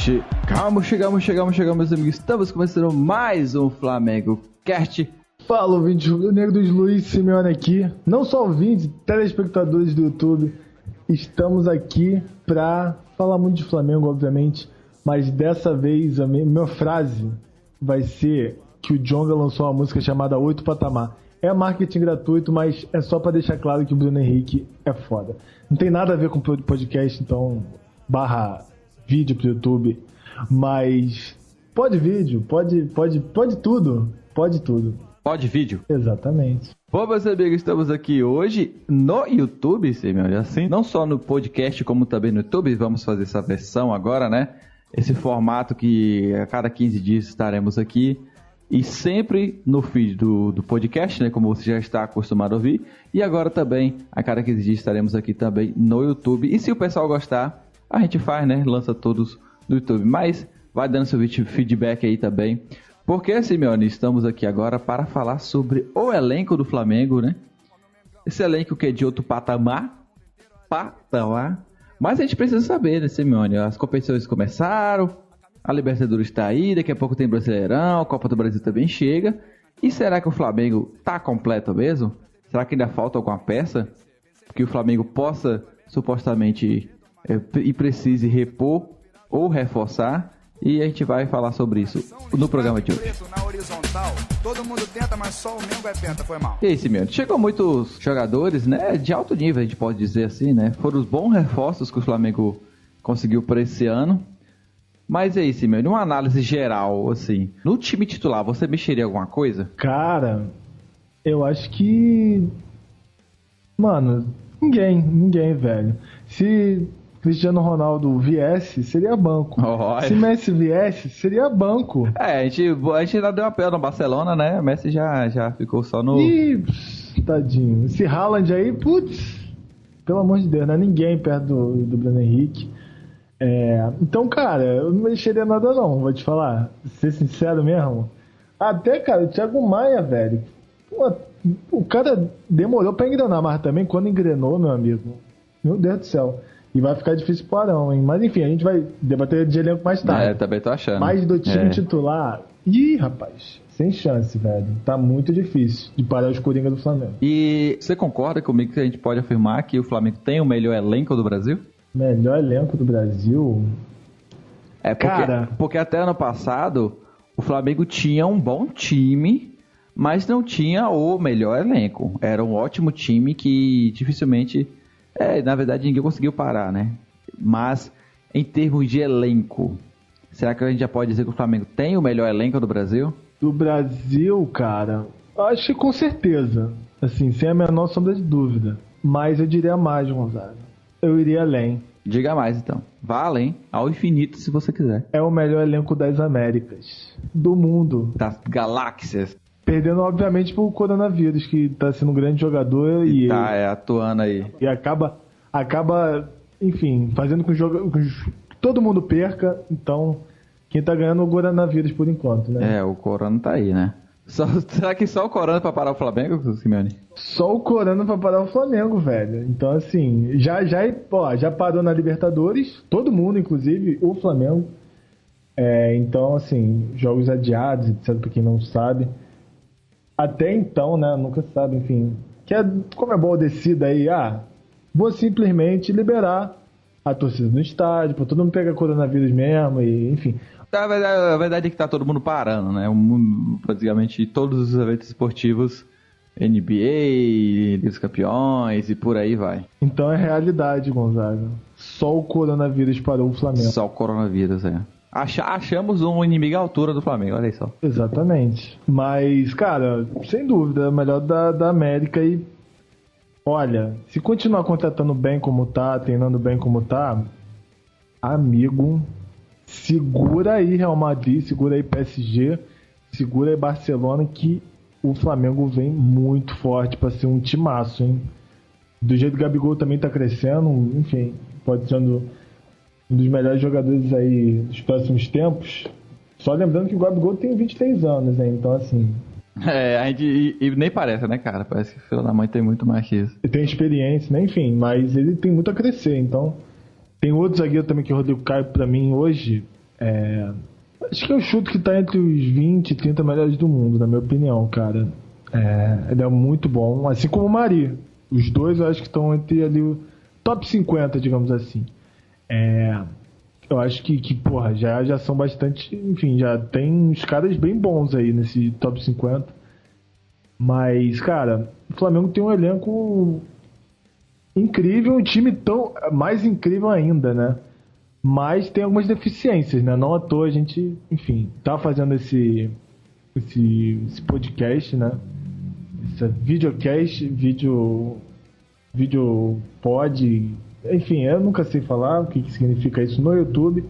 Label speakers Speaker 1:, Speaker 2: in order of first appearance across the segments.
Speaker 1: Chegamos, meus amigos. Estamos começando mais um Flamengo Cast.
Speaker 2: Fala, ouvintes rubro-negros, Luiz Simeone aqui. Não só ouvintes, telespectadores do YouTube. Estamos aqui pra falar muito de Flamengo, obviamente. Mas dessa vez a minha frase vai ser que o Djonga lançou uma música chamada 8 Patamar. É marketing gratuito, mas é só pra deixar claro que o Bruno Henrique é foda. Não tem nada a ver com o podcast, então barra vídeo pro YouTube. Mas pode vídeo, pode tudo. Pode tudo.
Speaker 1: Pode vídeo.
Speaker 2: Exatamente.
Speaker 1: Bom, meus amigos, estamos aqui hoje no YouTube, Simeone, assim, não só no podcast, como também no YouTube. Vamos fazer essa versão agora, né? Esse formato que a cada 15 dias estaremos aqui. E sempre no feed do podcast, né? Como você já está acostumado a ouvir. E agora também, a cada 15 dias estaremos aqui também no YouTube. E se o pessoal gostar, a gente faz, né? Lança todos no YouTube. Mas vai dando seu feedback aí também. Porque, Simeone, estamos aqui agora para falar sobre o elenco do Flamengo, né? Esse elenco que é de outro patamar. Mas a gente precisa saber, né, Simeone? As competições começaram, a Libertadores está aí, daqui a pouco tem Brasileirão, a Copa do Brasil também chega. E será que o Flamengo está completo mesmo? Será que ainda falta alguma peça que o Flamengo possa, supostamente, e precise repor ou reforçar? E a gente vai falar sobre isso no programa de hoje.
Speaker 3: Todo mundo tenta, mas só o Mengo é penta, foi mal.
Speaker 1: E aí, Simeone, chegou muitos jogadores, né, de alto nível, a gente pode dizer assim, né? Foram os bons reforços que o Flamengo conseguiu por esse ano. Mas e aí, Simeone, uma análise geral, assim, no time titular, você mexeria alguma coisa?
Speaker 2: Cara, eu acho que... Mano, ninguém, velho. Se Cristiano Ronaldo viesse, seria banco.
Speaker 1: Olha.
Speaker 2: Se Messi viesse, seria banco.
Speaker 1: A gente ainda deu uma pena no Barcelona, né? O Messi já ficou só no...
Speaker 2: Ih, tadinho. Esse Haaland aí, putz, pelo amor de Deus, não é ninguém perto do Bruno Henrique. Então, cara, eu não mexeria nada não, vou te falar. Ser sincero mesmo. Até, cara, o Thiago Maia, velho. Pô, o cara demorou pra engrenar, mas também quando engrenou, meu amigo, meu Deus do céu. E vai ficar difícil pro Arão, hein? Mas enfim, a gente vai debater de elenco mais tarde.
Speaker 1: Também tô achando.
Speaker 2: Mas do time titular, rapaz, sem chance, velho. Tá muito difícil de parar os Coringa do Flamengo.
Speaker 1: E você concorda comigo que a gente pode afirmar que o Flamengo tem o melhor elenco do Brasil?
Speaker 2: Melhor elenco do Brasil?
Speaker 1: Porque até ano passado o Flamengo tinha um bom time, mas não tinha o melhor elenco. Era um ótimo time que dificilmente... na verdade ninguém conseguiu parar, né? Mas em termos de elenco, será que a gente já pode dizer que o Flamengo tem o melhor elenco do Brasil?
Speaker 2: Do Brasil, cara, acho que com certeza. Assim, sem a menor sombra de dúvida. Mas eu diria mais, Gonzaga. Eu iria além.
Speaker 1: Diga mais, então. Vá além, ao infinito, se você quiser.
Speaker 2: É o melhor elenco das Américas. Do mundo.
Speaker 1: Das galáxias.
Speaker 2: Perdendo, obviamente, pro coronavírus, que tá sendo um grande jogador e
Speaker 1: tá atuando aí.
Speaker 2: E acaba, enfim, fazendo com que todo mundo perca. Então, quem tá ganhando é o coronavírus por enquanto, né?
Speaker 1: O corona tá aí, né? Será que só o corona pra parar o Flamengo, Simeone?
Speaker 2: Só o corona pra parar o Flamengo, velho. Então, assim, já parou na Libertadores. Todo mundo, inclusive, o Flamengo. Então, assim, jogos adiados, etc, pra quem não sabe. Até então, né, nunca se sabe, enfim, como é bom decida aí, vou simplesmente liberar a torcida no estádio, pra todo mundo pegar coronavírus mesmo, e enfim.
Speaker 1: A verdade é que tá todo mundo parando, né, praticamente todos os eventos esportivos, NBA, Liga dos Campeões e por aí vai.
Speaker 2: Então é realidade, Gonzaga, só o coronavírus parou o Flamengo.
Speaker 1: Só o coronavírus, Achamos um inimigo à altura do Flamengo, olha aí só.
Speaker 2: Exatamente. Mas, cara, sem dúvida, é o melhor da América. E olha, se continuar contratando bem como tá, treinando bem como tá, amigo, segura aí Real Madrid, segura aí PSG, segura aí Barcelona, que o Flamengo vem muito forte pra ser um timaço, hein? Do jeito que o Gabigol também tá crescendo, enfim, pode ser um dos melhores jogadores aí dos próximos tempos. Só lembrando que o Gabigol tem 23 anos, né? Então, assim...
Speaker 1: A gente... E nem parece, né, cara? Parece que o filho da mãe tem muito mais que isso.
Speaker 2: Ele tem experiência, né? Enfim, mas ele tem muito a crescer, então... Tem outro zagueiro também que é o Rodrigo Caio, pra mim, hoje, Acho que é o chute que tá entre os 20 e 30 melhores do mundo, na minha opinião, cara. Ele é muito bom, assim como o Mari. Os dois eu acho que estão entre ali o top 50, digamos assim. Eu acho que porra, já são bastante. Enfim, já tem uns caras bem bons aí nesse top 50. Mas, cara, o Flamengo tem um elenco incrível, um time tão mais incrível ainda, né? Mas tem algumas deficiências, né? Não à toa a gente, enfim, tá fazendo esse podcast, né? Esse videocast, vídeo pod, enfim, eu nunca sei falar o que significa isso no YouTube.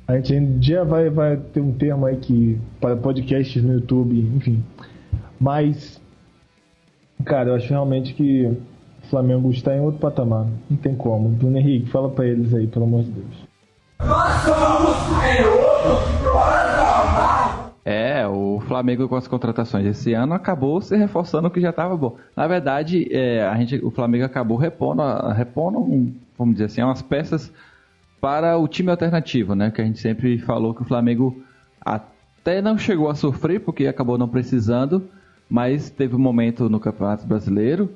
Speaker 2: A gente um dia vai ter um termo aí que para podcasts no YouTube, enfim. Mas, cara, eu acho realmente que o Flamengo está em outro patamar. Não tem como. Bruno Henrique, fala pra eles aí, pelo amor de Deus.
Speaker 1: O Flamengo com as contratações esse ano acabou se reforçando o que já estava bom. Na verdade, o Flamengo acabou repondo, vamos dizer assim, umas peças para o time alternativo, né? Que a gente sempre falou que o Flamengo até não chegou a sofrer porque acabou não precisando, mas teve um momento no Campeonato Brasileiro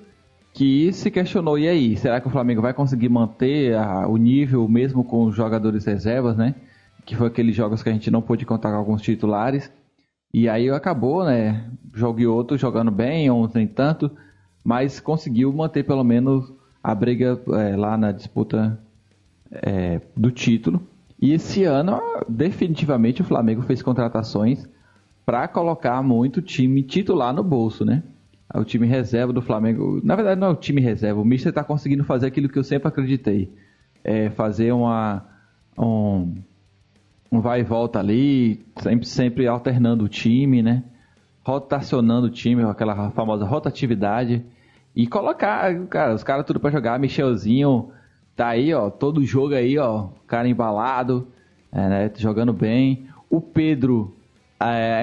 Speaker 1: que se questionou, e aí, será que o Flamengo vai conseguir manter o nível mesmo com os jogadores reservas, né? Que foi aqueles jogos que a gente não pôde contar com alguns titulares. E aí acabou, né? Jogo e outro jogando bem, uns nem tanto, mas conseguiu manter pelo menos a briga lá na disputa do título. E esse ano, definitivamente, o Flamengo fez contratações para colocar muito time titular no bolso, né? O time reserva do Flamengo, na verdade não é o time reserva, o Mister está conseguindo fazer aquilo que eu sempre acreditei, fazer um vai e volta ali, sempre alternando o time, né? Rotacionando o time, aquela famosa rotatividade, e colocar, cara, os caras tudo para jogar. Michelzinho tá aí, ó, todo jogo aí, ó, cara embalado, né, jogando bem. O Pedro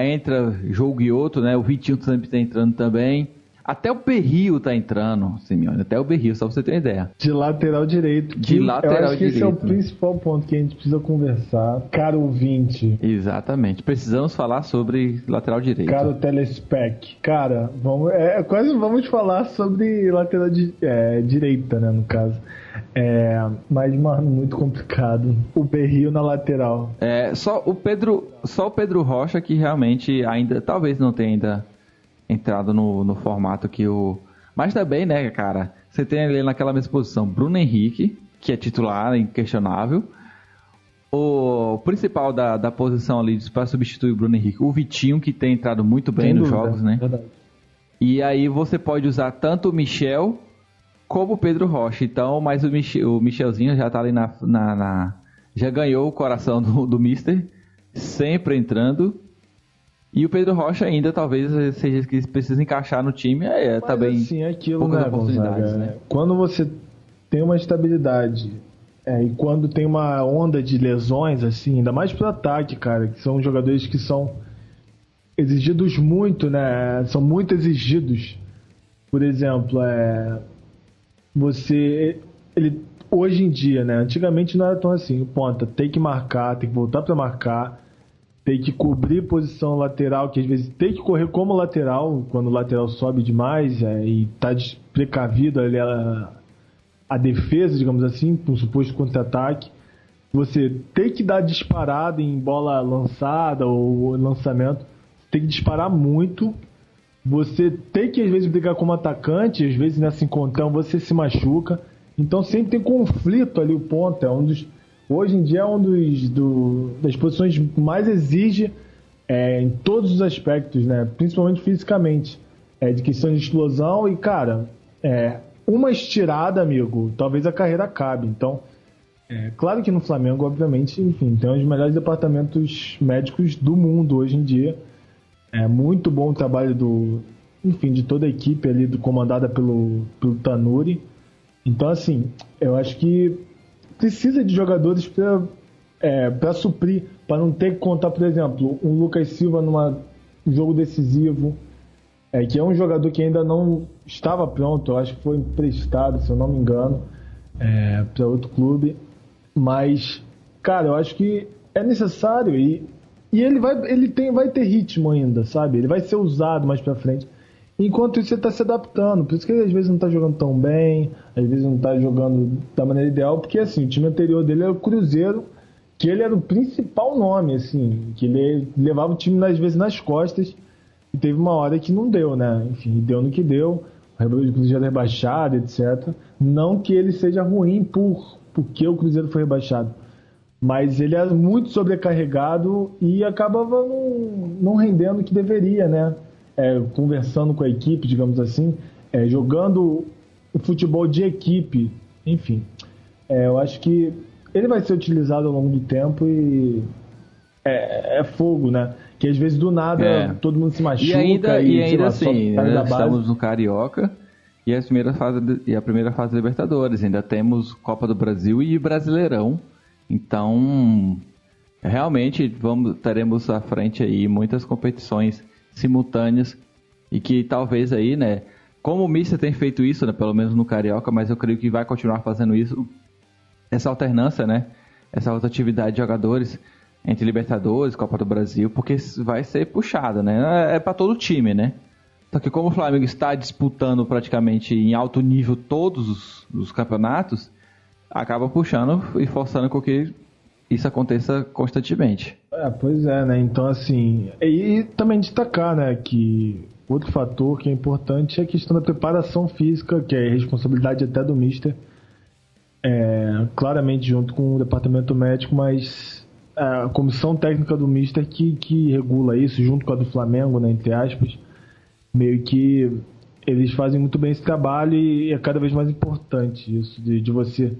Speaker 1: entra jogo e outro, né? O Vitinho sempre tá entrando também. Até o Berrio tá entrando, Simeone. Até o Berrio, só pra você ter uma ideia.
Speaker 2: De lateral direito. Eu acho que esse é o principal ponto que a gente precisa conversar. Caro ouvinte.
Speaker 1: Exatamente. Precisamos falar sobre lateral direito.
Speaker 2: Caro telespec. Cara, vamos falar sobre lateral direita, né, no caso. Mas, mano, muito complicado. O Berrio na lateral.
Speaker 1: Só o Pedro Rocha que realmente talvez não tenha ainda entrado no formato que o... Mas também, né, cara, você tem ali naquela mesma posição Bruno Henrique, que é titular, inquestionável. O principal da posição ali para substituir o Bruno Henrique, o Vitinho, que tem entrado muito bem nos jogos, né? Verdade. E aí você pode usar tanto o Michel como o Pedro Rocha. Então, mas o Michelzinho já tá ali já ganhou o coração do Mister, sempre entrando. E o Pedro Rocha ainda talvez seja que precisa encaixar no time. Também
Speaker 2: assim, é aquilo, né, oportunidades, né? Quando você tem uma estabilidade e quando tem uma onda de lesões, assim, ainda mais pro ataque, cara, que são jogadores que são exigidos muito, né? São muito exigidos. Por exemplo, hoje em dia, né? Antigamente não era tão assim. O ponta tem que marcar, tem que voltar para marcar, tem que cobrir posição lateral, que às vezes tem que correr como lateral, quando o lateral sobe demais e tá desprecavido ali a defesa, digamos assim, para um suposto contra-ataque. Você tem que dar disparada em bola lançada ou lançamento, tem que disparar muito. Você tem que às vezes brigar como atacante, às vezes nessa encontrão você se machuca. Então sempre tem conflito ali, o ponta. Hoje em dia é das posições que mais exige em todos os aspectos, né? Principalmente fisicamente. De questão de explosão e, cara, uma estirada, amigo, talvez a carreira acabe. Então, claro que no Flamengo, obviamente, enfim, tem um dos melhores departamentos médicos do mundo hoje em dia. É muito bom o trabalho de toda a equipe ali, comandada pelo Tanuri. Então, assim, eu acho que precisa de jogadores para suprir, para não ter que contar, por exemplo, um Lucas Silva num jogo decisivo, que é um jogador que ainda não estava pronto, eu acho que foi emprestado, se eu não me engano, para outro clube. Mas, cara, eu acho que é necessário e vai ter ritmo ainda, sabe? Ele vai ser usado mais pra frente. Enquanto isso, ele tá se adaptando. Por isso que ele às vezes não tá jogando tão bem, às vezes não tá jogando da maneira ideal, porque assim, o time anterior dele era o Cruzeiro, que ele era o principal nome, assim, que ele levava o time às vezes nas costas, e teve uma hora que não deu, né? Enfim, deu no que deu, o Cruzeiro rebaixado, etc. Não que ele seja ruim porque o Cruzeiro foi rebaixado, mas ele era muito sobrecarregado e acabava não rendendo o que deveria, né? Conversando com a equipe, digamos assim, jogando o futebol de equipe, enfim. Eu acho que ele vai ser utilizado ao longo do tempo e é fogo, né? Que às vezes do nada todo mundo se machuca
Speaker 1: e ainda assim,
Speaker 2: né?
Speaker 1: estamos no Carioca e a primeira fase da Libertadores, ainda temos Copa do Brasil e Brasileirão, então realmente teremos à frente aí muitas competições simultâneas e que talvez aí, né, como o Mister tem feito isso, né, pelo menos no Carioca, mas eu creio que vai continuar fazendo isso, essa alternância, né, essa rotatividade de jogadores entre Libertadores, Copa do Brasil, porque vai ser puxada, né, para todo o time, né, só que como o Flamengo está disputando praticamente em alto nível todos os campeonatos, acaba puxando e forçando com que isso aconteça constantemente.
Speaker 2: Pois é, né? Então, assim... E também destacar, né, que outro fator que é importante é a questão da preparação física, que é responsabilidade até do Mister, claramente junto com o departamento médico, mas a comissão técnica do Mister que regula isso, junto com a do Flamengo, né, entre aspas, meio que eles fazem muito bem esse trabalho e é cada vez mais importante isso, de você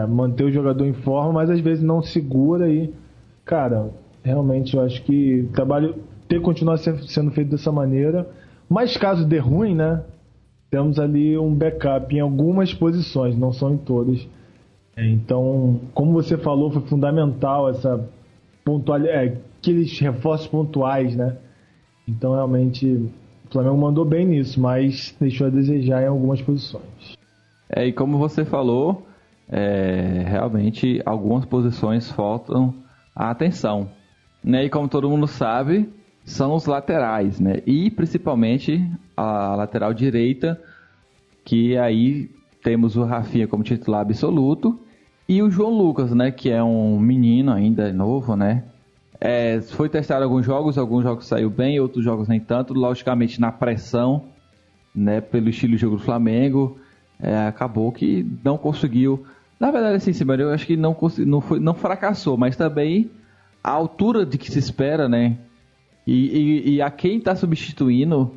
Speaker 2: manter o jogador em forma, mas às vezes não segura e, cara, realmente eu acho que o trabalho tem que continuar sendo feito dessa maneira, mas caso dê ruim, né, temos ali um backup em algumas posições, não são em todas. Então, como você falou, foi fundamental essa aqueles reforços pontuais, né? Então, realmente, o Flamengo mandou bem nisso, mas deixou a desejar em algumas posições.
Speaker 1: E como você falou, realmente algumas posições faltam a atenção, né? E como todo mundo sabe, são os laterais, né? E principalmente a lateral direita, que aí temos o Rafinha como titular absoluto e o João Lucas, né? Que é um menino ainda novo, né? Foi testado alguns jogos saiu bem, outros jogos nem tanto, logicamente na pressão, né? Pelo estilo de jogo do Flamengo, acabou que não conseguiu. Na verdade, assim, eu acho que não fracassou, mas também a altura de que se espera, né? E a quem está substituindo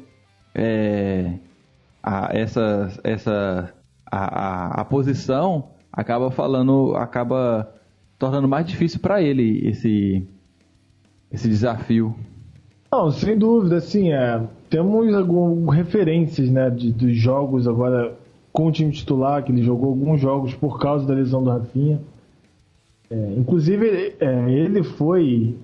Speaker 1: a posição acaba tornando mais difícil para ele esse desafio.
Speaker 2: Não, sem dúvida, assim, temos algumas referências, né, dos jogos agora com o time titular, que ele jogou alguns jogos por causa da lesão do Rafinha. Inclusive, ele foi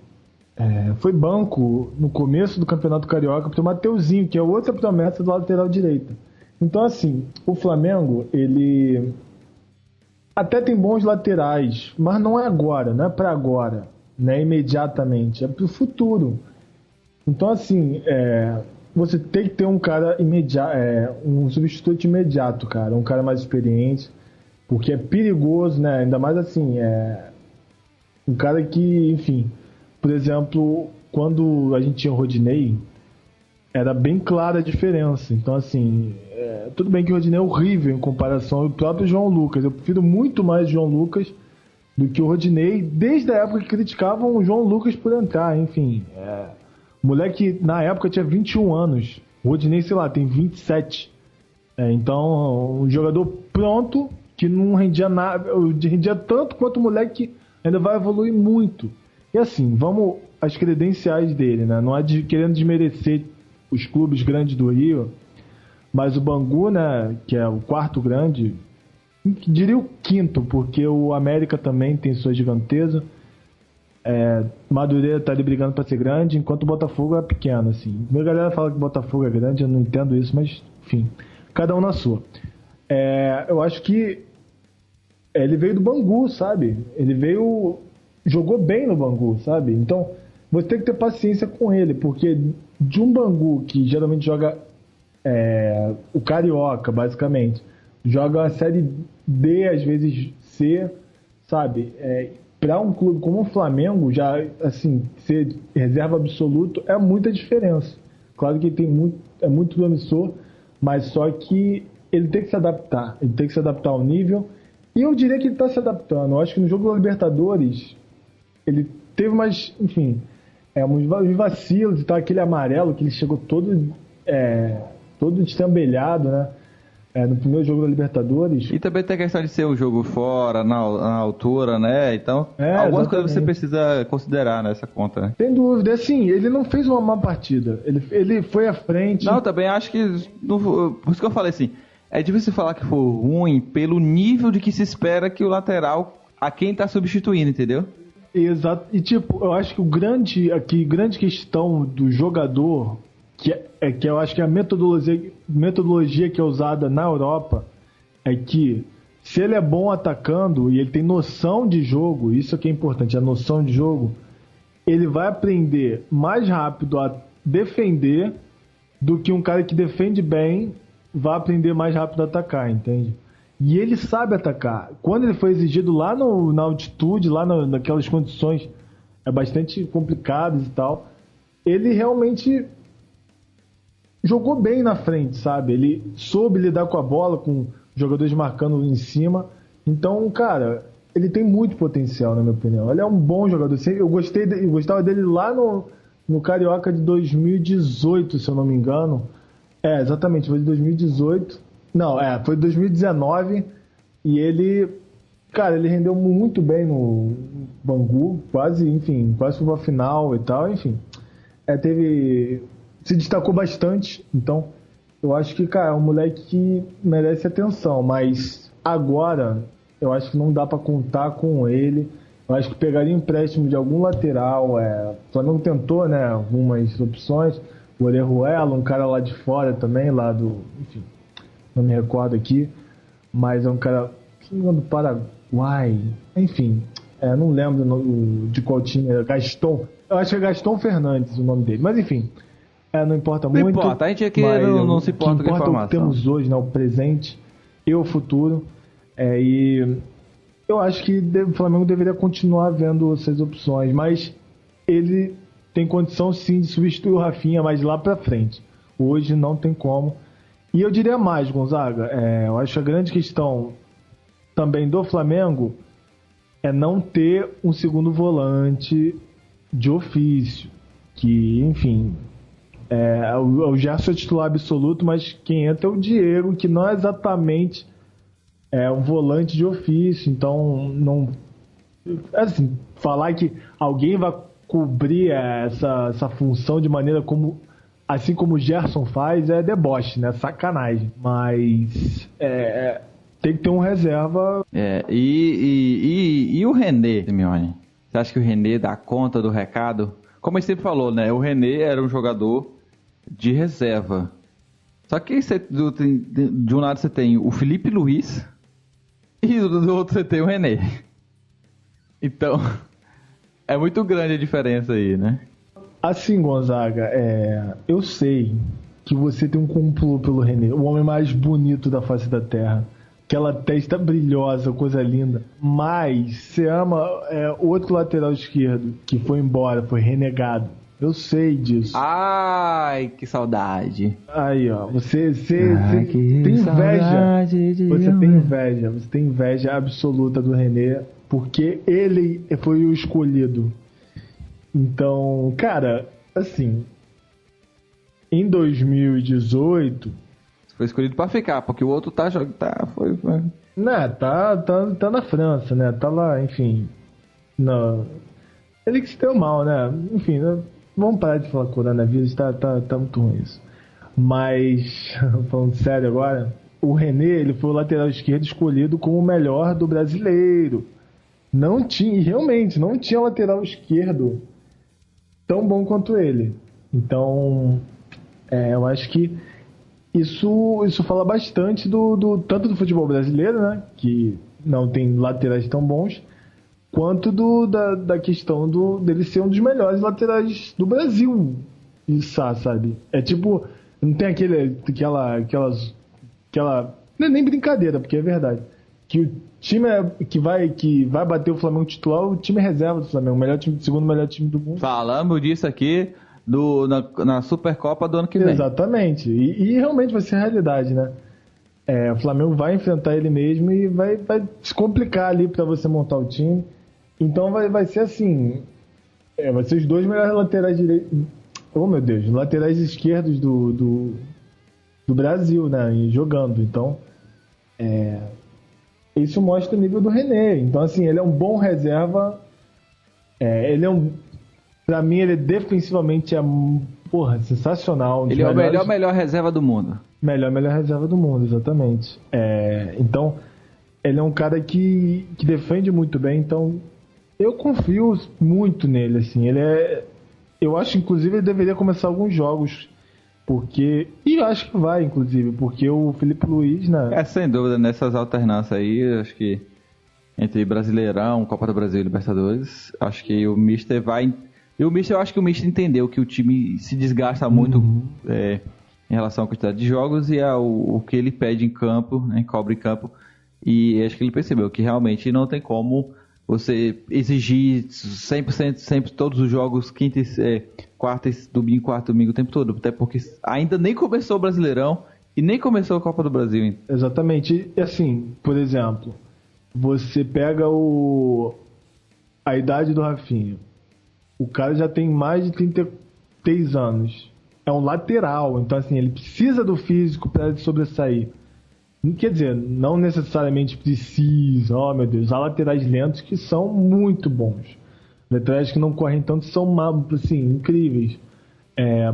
Speaker 2: banco no começo do Campeonato Carioca para o Mateuzinho, que é outra promessa do lateral direito. Então, assim, o Flamengo, ele até tem bons laterais, mas não é agora, não é para agora, não é imediatamente, é para o futuro. Então, assim, você tem que ter um cara imediato, um substituto imediato, cara, um cara mais experiente, porque é perigoso, né? Ainda mais assim, um cara que, enfim, por exemplo, quando a gente tinha o Rodinei, era bem clara a diferença. Então, assim, tudo bem que o Rodinei é horrível em comparação ao próprio João Lucas. Eu prefiro muito mais o João Lucas do que o Rodinei, desde a época que criticavam o João Lucas por entrar, enfim. O moleque, na época, tinha 21 anos. O Rodinei, sei lá, tem 27. Então, um jogador pronto, que não rendia nada, rendia tanto quanto o moleque que ainda vai evoluir muito. E assim, vamos às credenciais dele, né? Não é querendo desmerecer os clubes grandes do Rio, mas o Bangu, né, que é o quarto grande, diria o quinto, porque o América também tem sua giganteza. Madureira tá ali brigando para ser grande, enquanto o Botafogo é pequeno, assim. A galera fala que o Botafogo é grande, eu não entendo isso, mas enfim, cada um na sua. Eu acho que ele veio do Bangu, sabe? Ele veio jogou bem no Bangu, sabe? Então, você tem que ter paciência com ele, porque de um Bangu que geralmente joga o Carioca, basicamente, joga a Série D, às vezes C, sabe? Para um clube como o Flamengo, já, assim, ser reserva absoluto é muita diferença. Claro que é muito promissor, mas só que ele tem que se adaptar. Ele tem que se adaptar ao nível. E eu diria que ele está se adaptando. Eu acho que no jogo da Libertadores, ele teve mais, enfim, uns vacilos e tal, aquele amarelo que ele chegou todo destambelhado, né? No primeiro jogo da Libertadores.
Speaker 1: E também tem a questão de ser o jogo fora, na altura, né? Então, algumas coisas você precisa considerar nessa conta, né?
Speaker 2: Sem dúvida. Assim, ele não fez uma má partida. Ele foi à frente.
Speaker 1: Não, também acho que... Por isso que eu falei assim, é difícil falar que foi ruim pelo nível de que se espera que o lateral, a quem tá substituindo, entendeu?
Speaker 2: Exato. E tipo, eu acho que grande questão do jogador, que eu acho que a metodologia que é usada na Europa é que se ele é bom atacando e ele tem noção de jogo, isso que é importante, a noção de jogo, ele vai aprender mais rápido a defender do que um cara que defende bem vai aprender mais rápido a atacar, entende? E ele sabe atacar. Quando ele foi exigido lá na altitude, lá naquelas condições bastante complicadas e tal, ele realmente jogou bem na frente, sabe? Ele soube lidar com a bola, com jogadores marcando em cima. Então, cara, ele tem muito potencial, na minha opinião. Ele é um bom jogador. Eu gostava dele lá no Carioca de 2018, se eu não me engano. Exatamente, foi de 2018. Não, foi de 2019. E ele, cara, ele rendeu muito bem no Bangu. Quase foi pra final e tal, enfim. Se destacou bastante, então eu acho que, cara, é um moleque que merece atenção, mas agora eu acho que não dá pra contar com ele. Eu acho que pegaria empréstimo de algum lateral. O Flamengo tentou, né, algumas opções, o Orejuela, um cara lá de fora também, lá enfim, não me recordo aqui, mas é um cara do Paraguai, enfim, não lembro de qual time era, Gaston, eu acho que é Gaston Fernandes o nome dele, mas enfim, não importa muito.
Speaker 1: Não importa, a gente aqui não se importa com a informação.
Speaker 2: O que temos hoje, né, o presente e o futuro. E eu acho que o Flamengo deveria continuar vendo essas opções, mas ele tem condição sim de substituir o Rafinha mais lá pra frente. Hoje não tem como. E eu diria mais, Gonzaga, eu acho que a grande questão também do Flamengo é não ter um segundo volante de ofício, que, enfim... o Gerson é titular absoluto, mas quem entra é o Diego, que não é exatamente um volante de ofício. Então, não, assim, falar que alguém vai cobrir essa função de maneira assim como o Gerson faz é deboche, né? Sacanagem. Mas tem que ter um reserva.
Speaker 1: E o René, Simeone? Você acha que o René dá conta do recado? Como ele sempre falou, né? O René era um jogador de reserva. Só que de um lado você tem o Felipe Luiz e do outro você tem o René. Então, é muito grande a diferença aí, né?
Speaker 2: Assim, Gonzaga, eu sei que você tem um complô pelo René, o homem mais bonito da face da Terra. Aquela testa brilhosa, coisa linda. Mas você ama o outro lateral esquerdo que foi embora, foi renegado. Eu sei disso.
Speaker 1: Ai, que saudade.
Speaker 2: Aí, ó. Você tem inveja. Você tem inveja absoluta do René, porque ele foi o escolhido. Então, cara, assim, em 2018...
Speaker 1: Foi escolhido pra ficar, porque o outro foi...
Speaker 2: Né, tá na França, né? Tá lá, enfim. Ele que se deu mal, né? Enfim, né? Vamos parar de falar coronavírus, tá muito ruim isso. Mas, falando sério agora, o René, ele foi o lateral esquerdo escolhido como o melhor do brasileiro. Realmente, não tinha lateral esquerdo tão bom quanto ele. Então, eu acho que isso fala bastante tanto do futebol brasileiro, né, que não tem laterais tão bons, quanto da questão dele ser um dos melhores laterais do Brasil, sabe? É tipo, não tem aquela não é nem brincadeira, porque é verdade, que o time que vai bater o Flamengo titular, o time reserva do Flamengo, o melhor time, segundo melhor time do mundo.
Speaker 1: Falamos disso aqui na Supercopa do ano que vem.
Speaker 2: Exatamente, e realmente vai ser realidade, né? O Flamengo vai enfrentar ele mesmo e vai se complicar ali para você montar o time. Então vai ser assim, vai ser os dois melhores laterais direitos, oh meu Deus, laterais esquerdos do Brasil, né, jogando. Então, isso mostra o nível do René. Então, assim, ele é um bom reserva. Pra mim, ele defensivamente sensacional.
Speaker 1: Ele é o melhor reserva do mundo.
Speaker 2: Melhor reserva do mundo, exatamente. Então, ele é um cara que defende muito bem. Então, eu confio muito nele, assim. Eu acho, inclusive, ele deveria começar alguns jogos. E eu acho que vai, inclusive, porque o Felipe Luiz, né?
Speaker 1: Sem dúvida, nessas alternâncias aí, acho que entre Brasileirão, Copa do Brasil e Libertadores, acho que o Mister vai... E eu acho que o Mister entendeu que o time se desgasta muito em relação à quantidade de jogos e o que ele pede em campo, né, cobra em campo. E acho que ele percebeu que realmente não tem como você exigir 100% sempre todos os jogos, quartas, domingo, o tempo todo. Até porque ainda nem começou o Brasileirão e nem começou a Copa do Brasil ainda.
Speaker 2: Exatamente. E assim, por exemplo, você pega a idade do Rafinha. O cara já tem mais de 33 anos. É um lateral, então assim, ele precisa do físico para ele sobressair. Quer dizer, não necessariamente precisa, meu Deus, há laterais lentos que são muito bons. Laterais que não correm tanto são, assim, incríveis.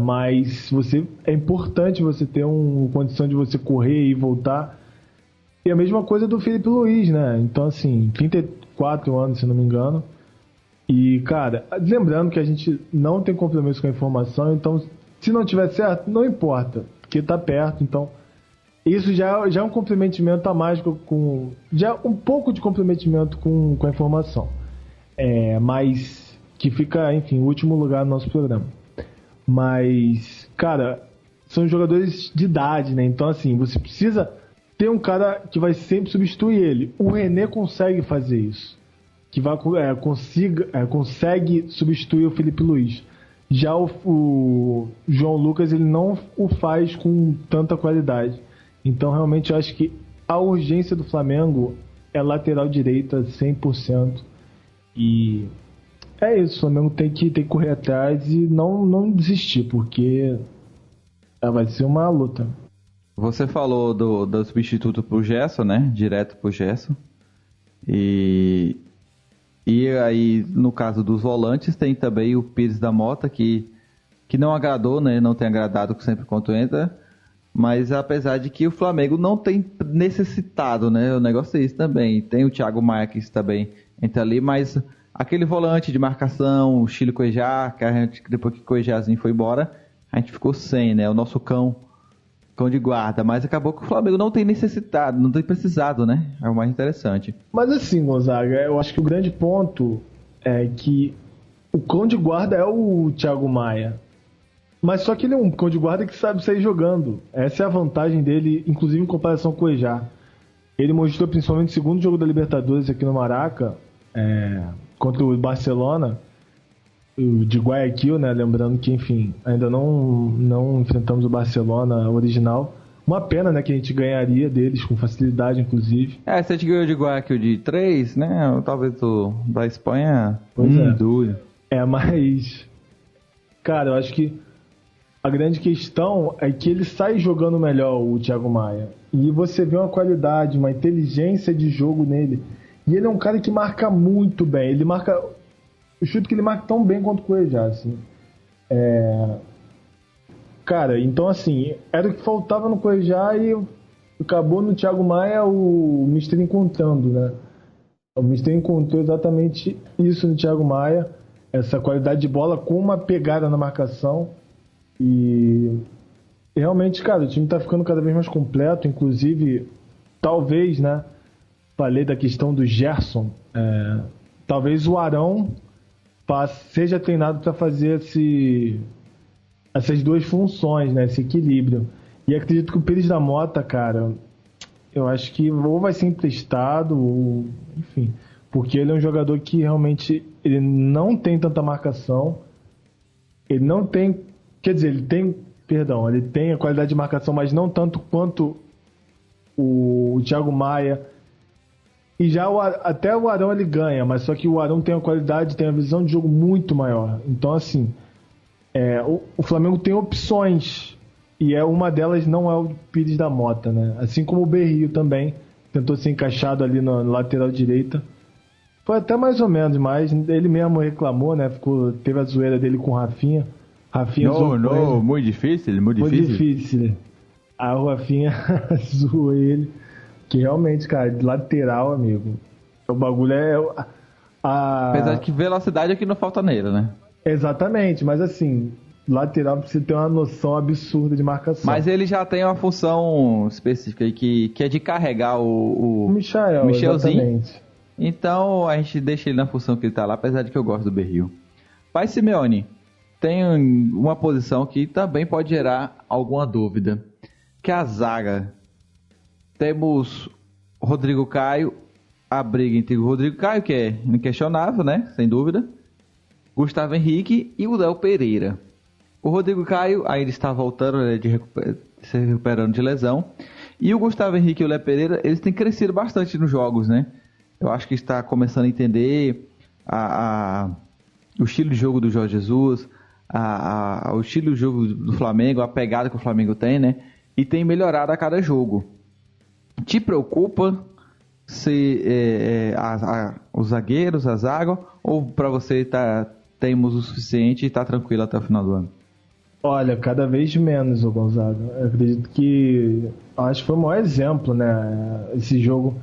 Speaker 2: Mas é importante você ter uma condição de você correr e voltar. E a mesma coisa do Felipe Luiz, né? Então, assim, 34 anos, se não me engano. E, cara, lembrando que a gente não tem compromisso com a informação, então, se não tiver certo, não importa, porque tá perto, então... Isso já é um comprometimento a mais já um pouco de comprometimento com a informação. Mas que fica, enfim, em último lugar no nosso programa. Mas, cara, são jogadores de idade, né? Então, assim, você precisa ter um cara que vai sempre substituir ele. O René consegue fazer isso. Que consegue substituir o Felipe Luiz. Já o João Lucas, ele não o faz com tanta qualidade. Então, realmente, eu acho que a urgência do Flamengo é lateral direita 100%. E é isso, o Flamengo tem que correr atrás e não desistir, porque vai ser uma luta.
Speaker 1: Você falou do substituto pro Gerson, né? Direto pro Gerson. E aí, no caso dos volantes, tem também o Pires da Mota, que não agradou, né? Não tem agradado sempre quando entra. Mas apesar de que o Flamengo não tem necessitado, né? O negócio é isso também. Tem o Thiago Maia que também entra ali, mas aquele volante de marcação, o Chile Cuejá, que a gente, depois que o Cuejázinho foi embora, a gente ficou sem, né? O nosso cão de guarda. Mas acabou que o Flamengo não tem necessitado, não tem precisado, né? É o mais interessante.
Speaker 2: Mas assim, Gonzaga, eu acho que o grande ponto é que o cão de guarda é o Thiago Maia. Mas só que ele é um cão de guarda que sabe sair jogando. Essa é a vantagem dele, inclusive em comparação com o Cuejá. Ele mostrou principalmente no segundo jogo da Libertadores aqui no Maraca, contra o Barcelona, o de Guayaquil, né? Lembrando que, enfim, ainda não enfrentamos o Barcelona original. Uma pena, né, que a gente ganharia deles com facilidade, inclusive.
Speaker 1: Se a gente ganhou de Guayaquil de 3, né? Talvez da Espanha, dúvida.
Speaker 2: Mas, cara, eu acho que a grande questão é que ele sai jogando melhor, o Thiago Maia. E você vê uma qualidade, uma inteligência de jogo nele. E ele é um cara que marca muito bem. Ele marca... Eu chuto que ele marca tão bem quanto o Cuejá, assim. Cara, então assim, era o que faltava no Cuejá e acabou no Thiago Maia o Mister encontrando, né? O Mister encontrou exatamente isso no Thiago Maia. Essa qualidade de bola com uma pegada na marcação. E realmente, cara, o time tá ficando cada vez mais completo. Inclusive, talvez, né? Falei da questão do Gerson, talvez o Arão seja treinado para fazer essas duas funções, né? Esse equilíbrio. E acredito que o Pires da Mota, cara, eu acho que ou vai ser emprestado, ou enfim, porque ele é um jogador que realmente ele não tem tanta marcação, ele não tem, quer dizer, ele tem a qualidade de marcação, mas não tanto quanto o Thiago Maia. E já até o Arão ele ganha, mas só que o Arão tem a qualidade, tem a visão de jogo muito maior. Então, assim, o Flamengo tem opções, e uma delas não é o Pires da Mota, né? Assim como o Berrio também tentou ser encaixado ali na lateral direita. Foi até mais ou menos, mas ele mesmo reclamou, né? Teve a zoeira dele com o Rafinha. Rafinha
Speaker 1: muito difícil, muito
Speaker 2: difícil. A Rafinha zoou ele. Que realmente, cara, de lateral, amigo, o bagulho
Speaker 1: apesar de que velocidade é que não falta nele, né?
Speaker 2: Exatamente, mas assim, lateral precisa ter uma noção absurda de marcação.
Speaker 1: Mas ele já tem uma função específica aí que é de carregar o
Speaker 2: Michelzinho. Exatamente.
Speaker 1: Então a gente deixa ele na função que ele tá lá, apesar de que eu gosto do Berrio. Pai Simeone, tem uma posição que também pode gerar alguma dúvida, que é a zaga. Temos Rodrigo Caio, a briga entre o Rodrigo Caio, que é inquestionável, né? Sem dúvida. Gustavo Henrique e o Léo Pereira. O Rodrigo Caio ainda está voltando, né, se recuperando de lesão. E o Gustavo Henrique e o Léo Pereira, eles têm crescido bastante nos jogos, né? Eu acho que está começando a entender o estilo de jogo do Jorge Jesus, o estilo de jogo do Flamengo, a pegada que o Flamengo tem, né? E tem melhorado a cada jogo. Te preocupa se os zagueiros, a zaga, ou para você temos o suficiente e tá tranquilo até o final do ano?
Speaker 2: Olha, cada vez menos, o Gonzaga. Eu acredito que acho que foi o maior exemplo, né? Esse jogo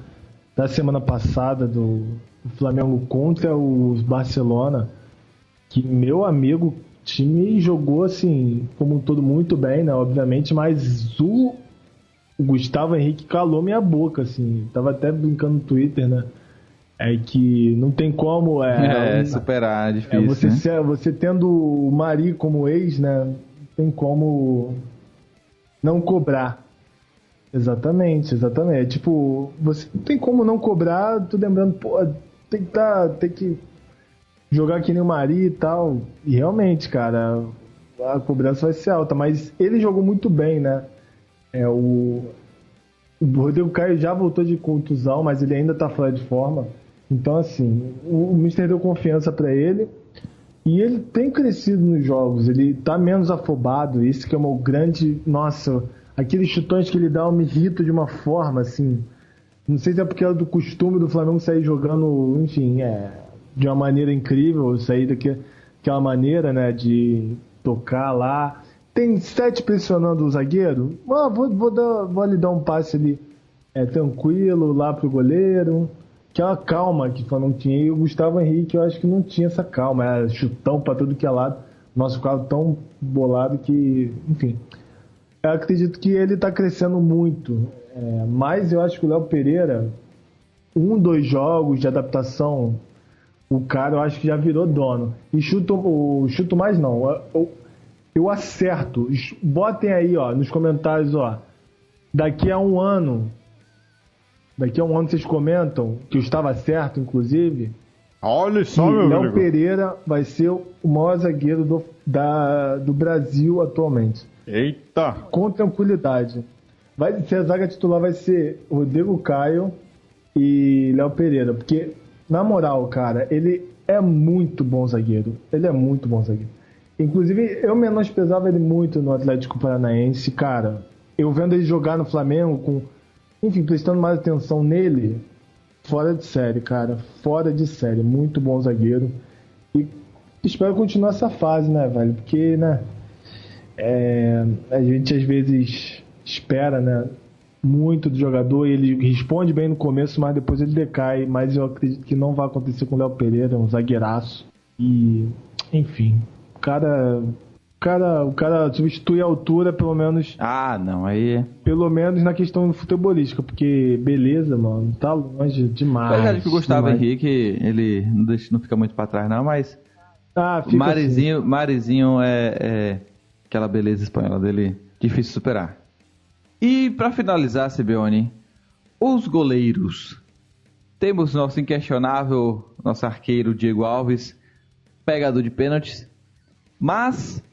Speaker 2: da semana passada do Flamengo contra o Barcelona, que meu amigo, o time jogou assim, como um todo, muito bem, né? Obviamente, mas o Gustavo Henrique calou minha boca, assim. Tava até brincando no Twitter, né? É que não tem como...
Speaker 1: superar, é difícil, né?
Speaker 2: Você tendo o Mari como ex, né? Não tem como não cobrar. Exatamente. Tipo, você não tem como não cobrar, tô lembrando, pô, tem que jogar que nem o Mari e tal. E realmente, cara, a cobrança vai ser alta. Mas ele jogou muito bem, né? O Rodrigo Caio já voltou de contusão, mas ele ainda tá fora de forma. Então, assim, o Mister deu confiança pra ele e ele tem crescido nos jogos. Ele tá menos afobado. Isso que é uma grande... Nossa, aqueles chutões que ele dá eu me irrito de uma forma, assim... Não sei se é porque é do costume do Flamengo sair jogando, enfim, de uma maneira incrível, sair daquela maneira, né, de tocar lá... Tem 7 pressionando o zagueiro? Vou lhe dar um passe ali tranquilo lá pro goleiro. Aquela calma que o Flamengo tinha. E o Gustavo Henrique, eu acho que não tinha essa calma. Era chutão pra tudo que é lado. Nosso ficava tão bolado que... Enfim. Eu acredito que ele tá crescendo muito. Mas eu acho que o Léo Pereira, 2 jogos de adaptação, o cara eu acho que já virou dono. E chuto mais não. Eu acerto. Botem aí, ó, nos comentários, ó. Daqui a um ano vocês comentam que eu estava certo, inclusive.
Speaker 1: Olha só, meu
Speaker 2: Léo Pereira vai ser o maior zagueiro do Brasil atualmente.
Speaker 1: Eita!
Speaker 2: Com tranquilidade. Vai ser a zaga titular, vai ser Rodrigo Caio e Léo Pereira. Porque, na moral, cara, ele é muito bom zagueiro. Inclusive, eu menosprezava ele muito no Atlético Paranaense, cara. Eu vendo ele jogar no Flamengo, prestando mais atenção nele, fora de série, cara. Fora de série. Muito bom zagueiro. E espero continuar essa fase, né, velho? Porque, né, a gente às vezes espera, né, muito do jogador e ele responde bem no começo, mas depois ele decai. Mas eu acredito que não vai acontecer com o Léo Pereira, um zagueiraço. E, enfim... O o cara substitui a altura, pelo menos
Speaker 1: Não, aí...
Speaker 2: pelo menos na questão futebolística, porque beleza, mano, tá longe demais.
Speaker 1: Apesar de que o Gustavo
Speaker 2: demais.
Speaker 1: Henrique, ele não fica muito pra trás não, mas
Speaker 2: Fica
Speaker 1: Marizinho é aquela beleza espanhola dele, difícil de superar. E pra finalizar, Simeone, os goleiros. Temos nosso inquestionável, nosso arqueiro Diego Alves, pegador de pênaltis, mas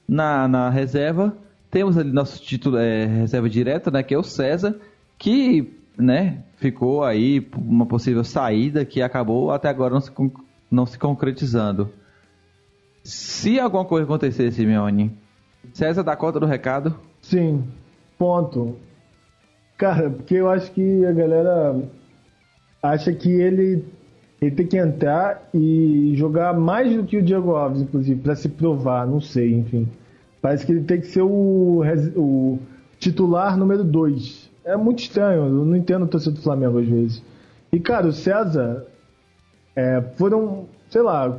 Speaker 1: na reserva temos ali nosso título, reserva direta, né, que é o César, que, né, ficou aí uma possível saída que acabou até agora não se concretizando. Se alguma coisa acontecer, Simeone, César dá conta do recado?
Speaker 2: Sim, ponto. Cara, porque eu acho que a galera acha que ele tem que entrar e jogar mais do que o Diego Alves, inclusive, pra se provar, não sei, enfim. Parece que ele tem que ser o titular número 2. É muito estranho, eu não entendo o torcedor do Flamengo às vezes. E, cara, o César, foram, sei lá,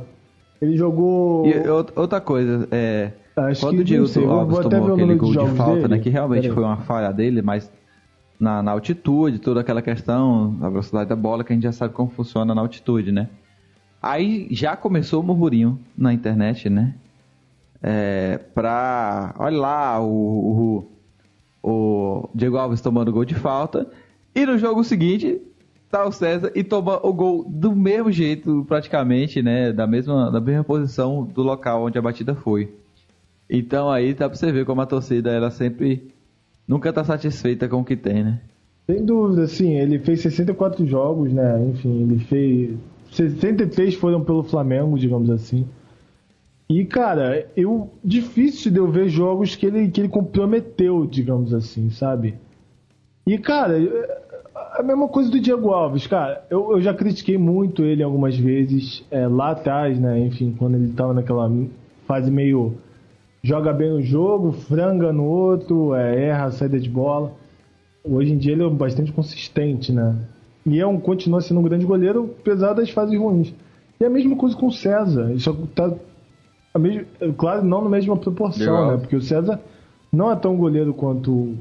Speaker 2: ele jogou...
Speaker 1: E outra coisa,
Speaker 2: Acho
Speaker 1: quando
Speaker 2: que,
Speaker 1: o Diego
Speaker 2: não sei,
Speaker 1: Alves
Speaker 2: vou até ver
Speaker 1: tomou
Speaker 2: o
Speaker 1: aquele
Speaker 2: número
Speaker 1: gol de
Speaker 2: jogos
Speaker 1: falta,
Speaker 2: dele.
Speaker 1: né, que realmente
Speaker 2: Peraí.
Speaker 1: foi uma falha dele, mas na altitude, toda aquela questão, a velocidade da bola, que a gente já sabe como funciona na altitude, né? Aí já começou o murmurinho na internet, né? Olha lá, o Diego Alves tomando gol de falta, e no jogo seguinte tá o César e toma o gol do mesmo jeito, praticamente, né? Da mesma posição do local onde a batida foi. Então aí dá pra você ver como a torcida, ela sempre nunca tá satisfeita com o que tem, né?
Speaker 2: Sem dúvida, sim, ele fez 64 jogos, né? Enfim, ele fez 63 foram pelo Flamengo, digamos assim. E, cara, difícil de eu ver jogos que ele comprometeu, digamos assim, sabe? E, cara, a mesma coisa do Diego Alves, cara. Eu já critiquei muito ele algumas vezes, lá atrás, né? Enfim, quando ele tava naquela fase meio joga bem no jogo, franga no outro, erra a saída de bola. Hoje em dia ele é bastante consistente, né? E continua sendo um grande goleiro, apesar das fases ruins. E a mesma coisa com o César. Isso tá claro, não na mesma proporção,
Speaker 1: Legal.
Speaker 2: né? Porque o César não é tão goleiro quanto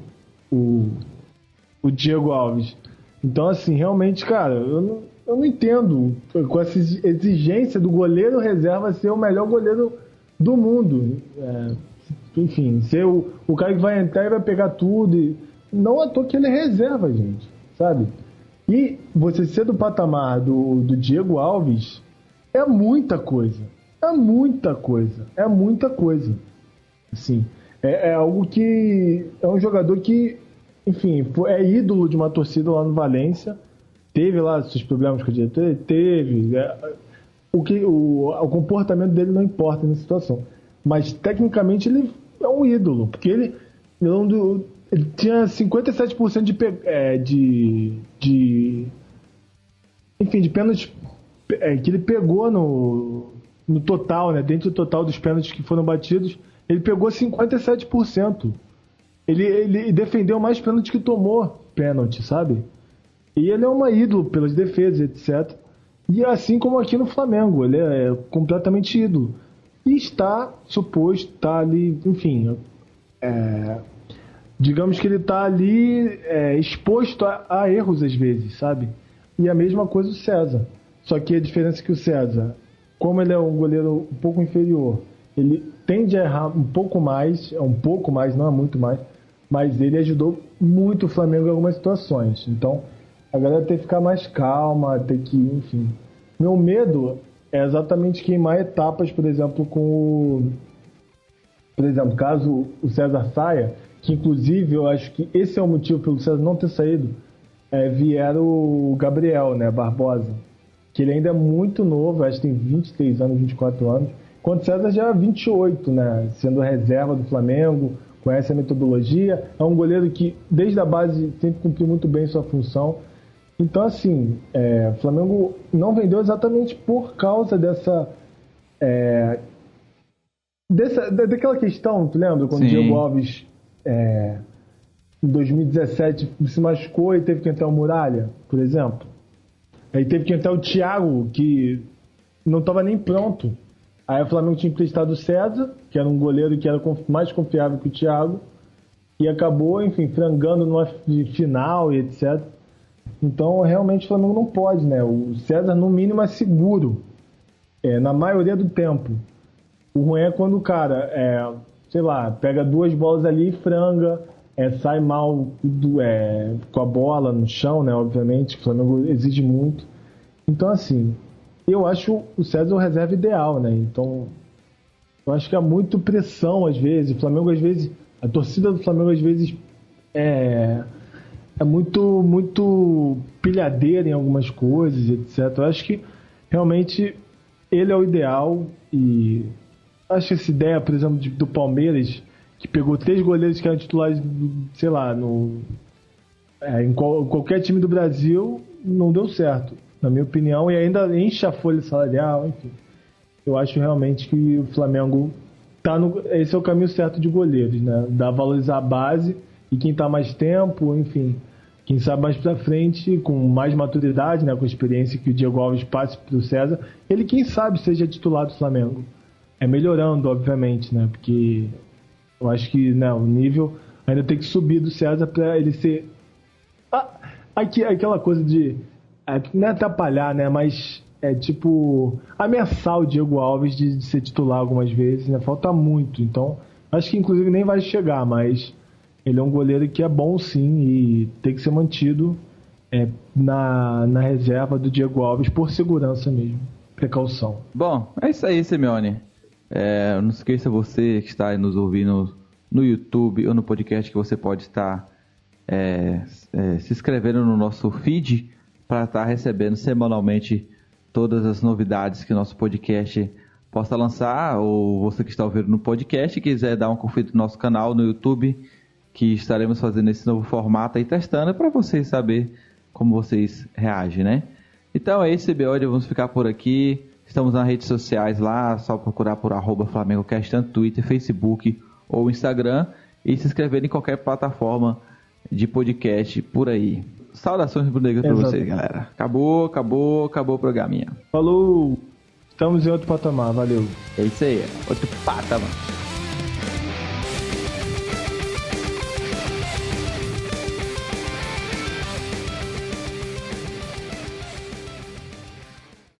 Speaker 2: o Diego Alves. Então, assim, realmente, cara, eu não entendo com essa exigência do goleiro reserva ser o melhor goleiro do mundo. Enfim, ser o cara que vai entrar e vai pegar tudo. Não à toa que ele é reserva, gente, sabe? E você ser do patamar do Diego Alves é muita coisa. É muita coisa. É muita coisa. Assim, é algo que... É um jogador que, enfim, é ídolo de uma torcida lá no Valência. Teve lá seus problemas com o diretor? Teve. O comportamento dele não importa nessa situação. Mas, tecnicamente, ele é um ídolo. Porque ele tinha 57% de pênaltis que ele pegou no total, né? Dentro do total dos pênaltis que foram batidos, ele pegou 57%. Ele defendeu mais pênaltis que tomou pênalti, sabe? E ele é uma ídolo pelas defesas, etc. E assim como aqui no Flamengo, ele é completamente ídolo. E está ali, enfim... digamos que ele está ali exposto a erros às vezes, sabe? E a mesma coisa o César. Só que a diferença é que o César, como ele é um goleiro um pouco inferior, ele tende a errar um pouco mais, não é muito mais, mas ele ajudou muito o Flamengo em algumas situações. Então, a galera tem que ficar mais calma, tem que, enfim... Meu medo é exatamente queimar etapas, por exemplo, Por exemplo, caso o César saia, que inclusive eu acho que esse é o motivo pelo César não ter saído, vier o Gabriel, né, Barbosa, que ele ainda é muito novo, acho que tem 23 anos, 24 anos, enquanto o César já é 28, né, sendo reserva do Flamengo, conhece a metodologia, é um goleiro que desde a base sempre cumpriu muito bem sua função. Então, assim, o Flamengo não vendeu exatamente por causa daquela questão, tu lembra? Quando o Diego Alves, em 2017, se machucou e teve que entrar o Muralha, por exemplo. Aí teve que entrar o Thiago, que não estava nem pronto. Aí o Flamengo tinha emprestado o César, que era um goleiro que era mais confiável que o Thiago, e acabou, enfim, frangando numa final e etc. Então, realmente, o Flamengo não pode, né? O César, no mínimo, é seguro, na maioria do tempo. O ruim é quando o cara, sei lá, pega 2 bolas ali e franga, sai mal com a bola no chão, né? Obviamente, o Flamengo exige muito. Então, assim, eu acho o César o reserva ideal, né? Então, eu acho que há muito pressão, às vezes. O Flamengo, às vezes, a torcida do Flamengo, às vezes, é muito pilhadeira em algumas coisas, etc. Eu acho que, realmente, ele é o ideal e acho que essa ideia, por exemplo, do Palmeiras, que pegou 3 goleiros que eram titulares, sei lá, em qualquer time do Brasil, não deu certo, na minha opinião, e ainda enche a folha salarial, enfim. Eu acho realmente que o Flamengo esse é o caminho certo de goleiros, né? Valorizar a base e quem está mais tempo, enfim, quem sabe mais pra frente, com mais maturidade, né? Com a experiência que o Diego Alves passe pro César, ele, quem sabe, seja titular do Flamengo. Melhorando, obviamente, né? Porque eu acho que, né, o nível ainda tem que subir do César para ele ser aquela coisa de não é atrapalhar, né? Mas tipo ameaçar o Diego Alves de ser titular algumas vezes, né? Falta muito, então acho que inclusive nem vai chegar, mas ele é um goleiro que é bom sim e tem que ser mantido na reserva do Diego Alves por segurança mesmo, precaução.
Speaker 1: Bom, é isso aí, Simeone. Não esqueça, você que está aí nos ouvindo no YouTube ou no podcast, que você pode estar se inscrevendo no nosso feed para estar recebendo semanalmente todas as novidades que o nosso podcast possa lançar, ou você que está ouvindo no podcast quiser dar uma conferida no nosso canal no YouTube, que estaremos fazendo esse novo formato aí, testando para vocês saber como vocês reagem, né? Então é isso, CBO, vamos ficar por aqui. Estamos nas redes sociais lá, só procurar por @FlamengoCast, tanto Twitter, Facebook ou Instagram, e se inscrever em qualquer plataforma de podcast por aí. Saudações rubro-negras para vocês, galera. Acabou o programinha.
Speaker 2: Falou! Estamos em outro patamar, valeu.
Speaker 1: É isso aí, outro patamar.